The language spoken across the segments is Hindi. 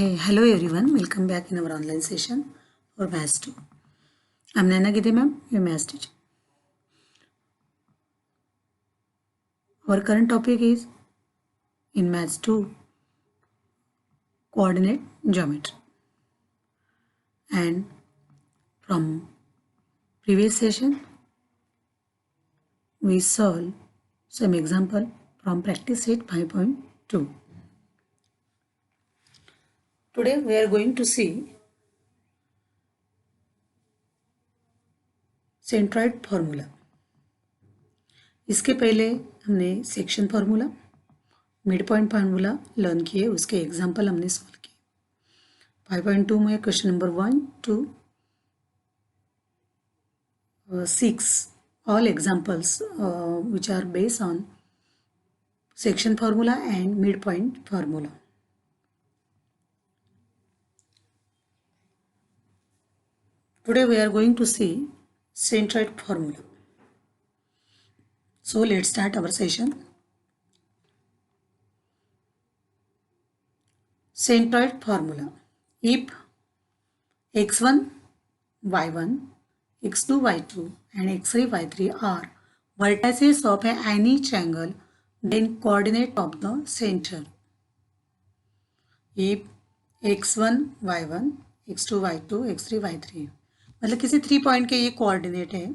Hello everyone, welcome back in our online session for Maths 2. I'm Naina Gide ma'am, your Maths teacher. Our current topic is in Maths 2, coordinate geometry. And from previous session, we solved some example from practice set 5.2. Today we are going to see centroid formula. इसके पहले हमने section formula, mid point formula learn किए, उसके एग्जाम्पल हमने सॉल्व किए. 5.2 में question number 1 to 6 all examples which are based on section formula and midpoint formula. Today we are going to see centroid formula. So let's start our session. Centroid formula. If x1, y1, x2, y2 and x3, y3 are vertices of any triangle, then coordinate of the center. If x1, y1, x2, y2, x3, y3 मतलब किसी 3 पॉइंट के ये कोऑर्डिनेट है.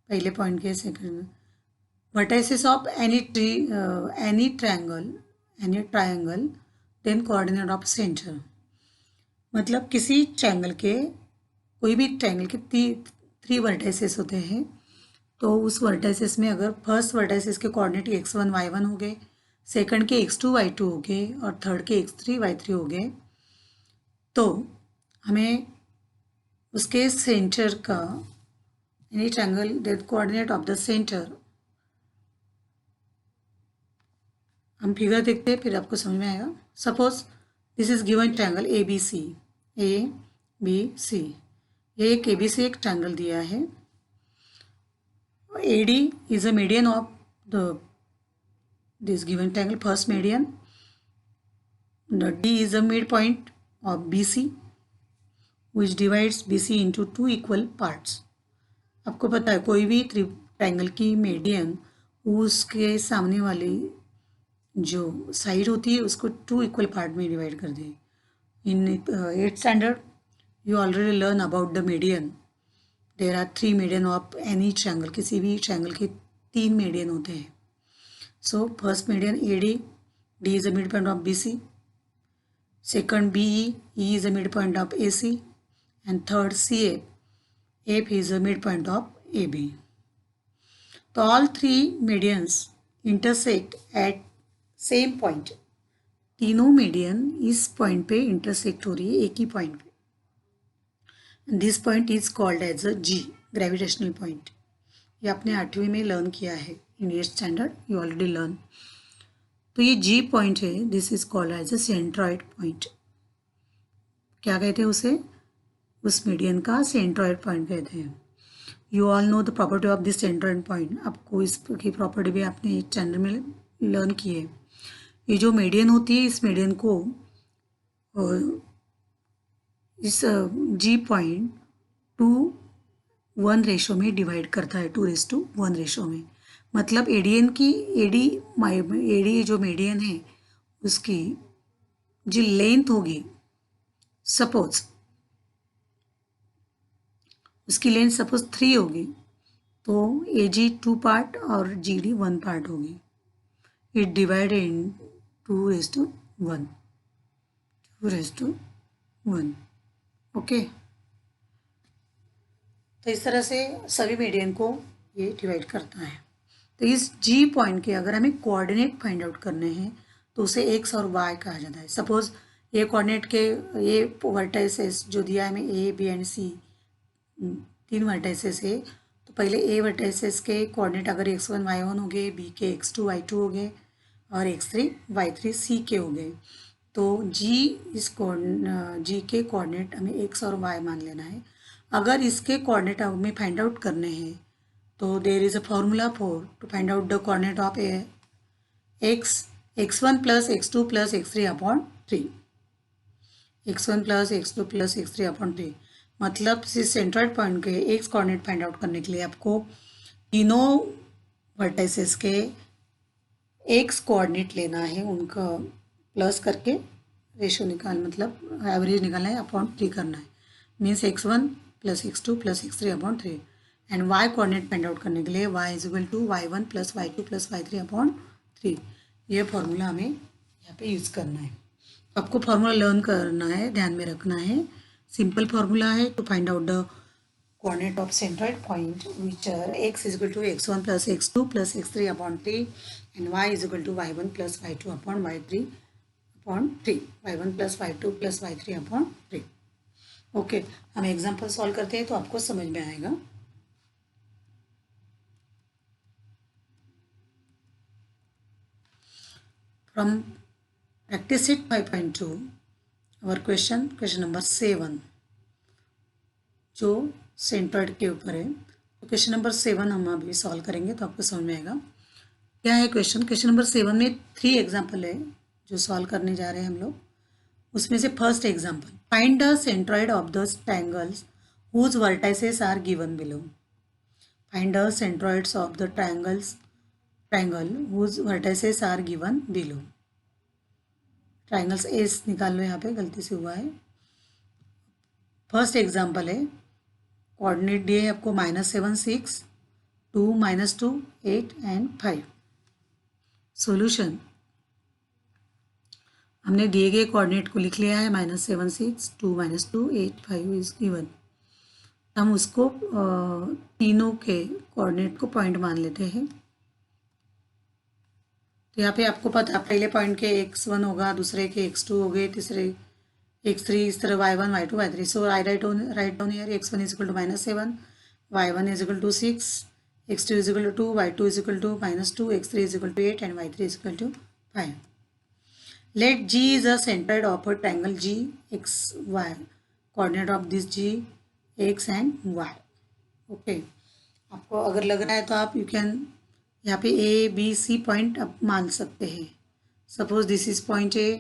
पहले पॉइंट के second vertices of any triangle then coordinate of center. मतलब किसी ट्रायंगल के कोई भी ट्रायंगल के 3 वर्टाइसेस होते हैं, तो उस वर्टाइसेस में अगर फर्स्ट वर्टाइसेस के कोऑर्डिनेट x1, y1 हो गए, सेकंड के x2, y2 हो गए और थर्ड के x3, y3 हो गए, तो हमें उसके सेंटर का any triangle that coordinate of the centre, हम फिगर देखते हैं फिर आपको समझ में आएगा. Suppose this is given triangle A B C. ये एक ABC एक ट्रायंगल दिया है. AD is a median of this given triangle, first median. The D is a midpoint of BC which divides BC into 2 equal parts. आपको पता है कोई भी ट्रायंगल की मीडियन उसके सामने वाली जो साइड होती है उसको 2 इक्वल पार्ट में डिवाइड कर दे. इन 8th standard you already learn about the median. There are 3 median of any triangle. किसी भी triangle के 3 median होते हैं. So first median AD, D is the midpoint of BC. Second BE, E is the midpoint of AC, and third CA, F is the midpoint of AB. So all 3 medians intersect at same point. तीनों median इस point पे intersect हो रही है एक ही point पे. This point is called as a G, gravitational point. ये आपने 8वीं में लर्न किया है in 8th standard, you already learn. तो ये G पॉइंट है, this is called as a centroid point. क्या कहते हैं उसे? उस मीडियन का सेंट्रॉइड पॉइंट कहते हैं. You all know the property of this centroid point. आपको इसकी प्रॉपर्टी भी आपने 8th स्टैंडर्ड में लर्न की है. ये जो मीडियन होती है, इस मीडियन को इस G पॉइंट 2:1 रेशो में डिवाइड करता है, 2:1 रेशो में. मतलब एडी जो मीडियन है उसकी जो लेंथ होगी, सपोज उसकी लेंथ सपोज 3 होगी, तो AG 2 पार्ट और GD 1 पार्ट होगी. It divided in 2:1. ओके. तो इस तरह से सभी मीडियन को ये डिवाइड करता है. तो इस G पॉइंट के अगर हमें कोऑर्डिनेट फाइंड आउट करने हैं तो उसे x और y कहा जाता है. सपोज ये कोऑर्डिनेट के ये वर्टाइसेस जो दिया है हमें A, B and C, 3 vertices है. तो पहले A वर्टाइसेस के कोऑर्डिनेट अगर x1, y1 हो गए, B के x2, y2 हो गए और x3, y3 C के हो गए, तो G के कोऑर्डिनेट हमें x और y मान लेना है. अगर इसके कोऑर्डिनेट हमें फाइंड आउट करने हैं तो there is a formula for to find out the coordinate of x1 plus x2 plus x3 upon 3. x1 plus x2 plus x3 upon 3। मतलब इस सेंट्रोइड पॉइंट के एक्स कोऑर्डिनेट फाइंड आउट करने के लिए आपको तीनों वर्टाइसेस के एक्स कोऑर्डिनेट लेना है, उनका प्लस करके रेशो मतलब एवरेज निकालना है, अपॉन 3 करना है। Means x1 plus x2 plus x3 upon 3। And y coordinate find out करने के लिए y is equal to y1 plus y2 plus y3 upon 3। ये फॉर्मूला हमें यहाँ पे यूज़ करना है। आपको फॉर्मूला लर्न करना है, ध्यान में रखना है। सिंपल फॉर्मूला है to find out the coordinate of centroid point which are x is equal to x1 plus x2 plus x3 upon 3 and y is equal to y1 plus y2 upon y3 upon 3, y1 plus y2 plus y3 upon 3। Okay, हम एग्जांपल सॉल्व करते हैं तो आपको समझ में आएगा। फ्रॉम प्रैक्टिस शीट 5.2 और क्वेश्चन नंबर 7 जो सेंटर्ड के ऊपर है। तो क्वेश्चन नंबर 7 हम अभी सॉल्व करेंगे तो आपको समझ में आएगा क्या है क्वेश्चन। क्वेश्चन नंबर 7 में 3 एग्जाम्पल है जो सॉल्व करने जा रहे हैं हम लोग। उसमें से first example, find the centroid of the triangles whose vertices are given below. Find the centroids of the triangle whose vertices are given below. Triangles एस निकाल लो, यहाँ पे गलती से हुआ है। फर्स्ट एग्जाम्पल है, कोऑर्डिनेट दिए आपको -7 6 2 -2 8 एंड 5। सॉल्यूशन, हमने दिए गए कोऑर्डिनेट को लिख लिया है, -7 6 2 -2 8 5 इज गिवन। हम उसको तीनों के कोऑर्डिनेट को पॉइंट मान लेते हैं। तो यहाँ पे आपको पता, पहले पॉइंट के x1 होगा, दूसरे के x2 हो गए, तीसरे x3, इस तरह y1 y2 y3। So I write down here x1 is equal to -7, y1 is equal to 6, x2 is equal to 2, y2 is equal to -2, x3 is equal to 8 and y3 is equal to 5। Let G is a centroid of a triangle G x y. Coordinate of this G x and y. Okay. आपको अगर लग रहा है तो आप यू कैन यहाँ पे A B C पॉइंट आप मान सकते हैं। Suppose this is point A,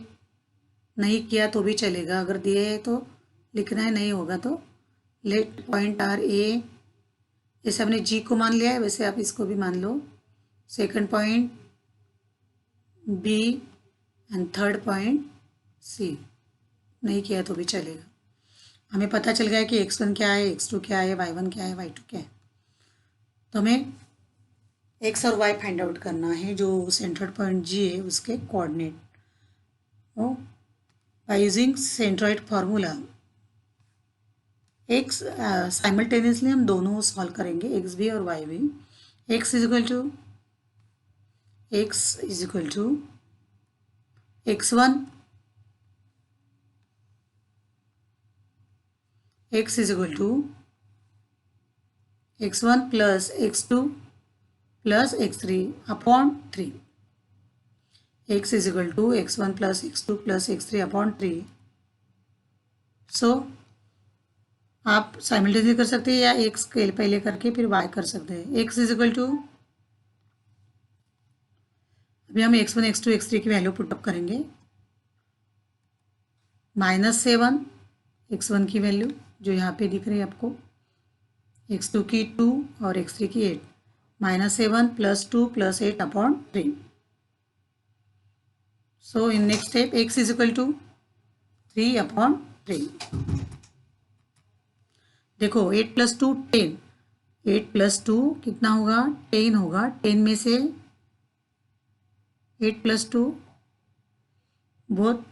नहीं किया तो भी चलेगा, अगर दिए है तो लिखना है, नहीं होगा तो लेट पॉइंट आर A। जैसे हमने G को मान लिया है वैसे आप इसको भी मान लो। Second point B and third point C, नहीं किया तो भी चलेगा। हमें पता चल गया कि x1 क्या है, x2 क्या है, y1 क्या है, y2 क्या है। तो हमें x और y फाइंड आउट करना है जो सेंट्रोइड पॉइंट G है उसके coordinate. By using centroid formula x simultaneously हम दोनों सॉल्व करेंगे, एक्स भी और वाई भी। x is equal to x1 x is equal to x1 plus x2 plus x3 upon 3। x is equal to x1 plus x2 plus x3 upon 3। सो आप साइमल्टेनियसली कर सकते हैं या x के पहले करके फिर y कर सकते हैं। x is equal टू, अभी हम x1 x2 x3 की वैल्यू पुटअप करेंगे। -7 x1 की वैल्यू जो यहाँ पे दिख रही है आपको, x2 की 2 और x3 की 8, -7 + 2 + 8 upon 3। So in next step x is equal to 3 upon 3। देखो 8 + 2 10, 8 + 2 कितना होगा, 10 होगा। 10 में से 8 + 2 बहुत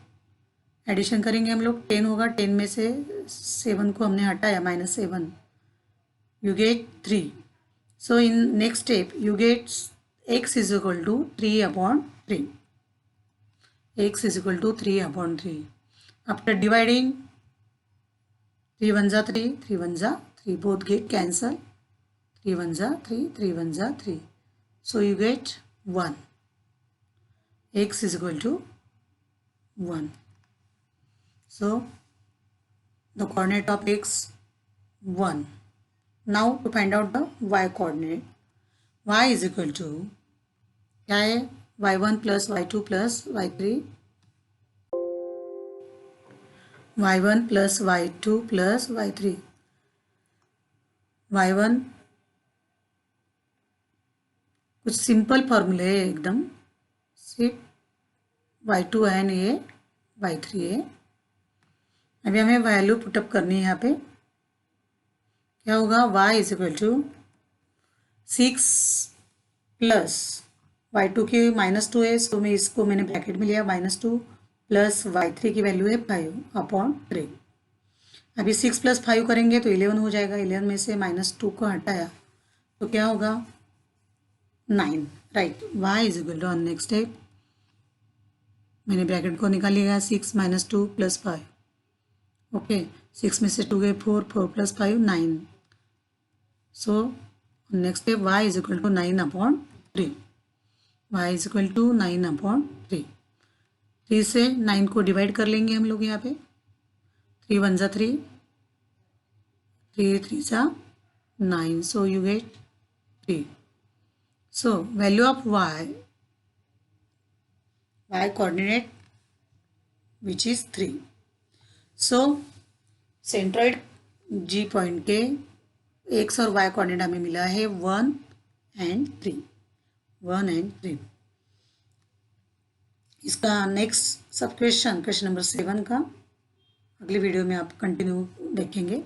एडिशन करेंगे हम लोग, 10 होगा। 10 में से 7 को हमने हटाया, -7, you get 3। So in next step you get x is equal to 3 upon 3। x is equal to 3 upon 3। After dividing, 3 1 जा 3, 3 1 जा 3, both get cancel, 3 1 जा 3, 3 1 जा 3। So you get 1। x is equal to 1। So the coordinate of x 1। Now to find out the y coordinate, y is equal to क्या है, y1 plus y2 plus y3। y1 plus y2 plus y3। y1 कुछ सिंपल फॉर्मूले है एकदम, सिर्फ y2 एंड ये y3 है। अभी हमें वैल्यू पुटअप करनी है यहाँ पे। क्या होगा, y is equal to 6 plus y2 की -2 है, सो मैं इसको मैंने ब्रैकेट में लिया -2 प्लस y3 की वैल्यू है 5/3। अभी 6 प्लस 5 करेंगे तो 11 हो जाएगा। 11 में से -2 को हटाया तो क्या होगा, 9, right. y is equal to, on next step मैंने ब्रैकेट को निकाल लिया, 6 - 2 + 5। ओके, 6 में से 2 गए 4, 4 + 5 9। So next step y is equal to 9/3। y is equal to 9/3। 3 से 9 को डिवाइड कर लेंगे हम लोग यहाँ पे। 3 1 = 3, 3 3 = 9, so you get 3. So value of y coordinate which is 3. So centroid G point के x और y कोऑर्डिनेट हमें मिला है 1 and 3, 1 and 3। इसका नेक्स्ट सब क्वेश्चन नंबर 7 का अगली वीडियो में आप कंटिन्यू देखेंगे।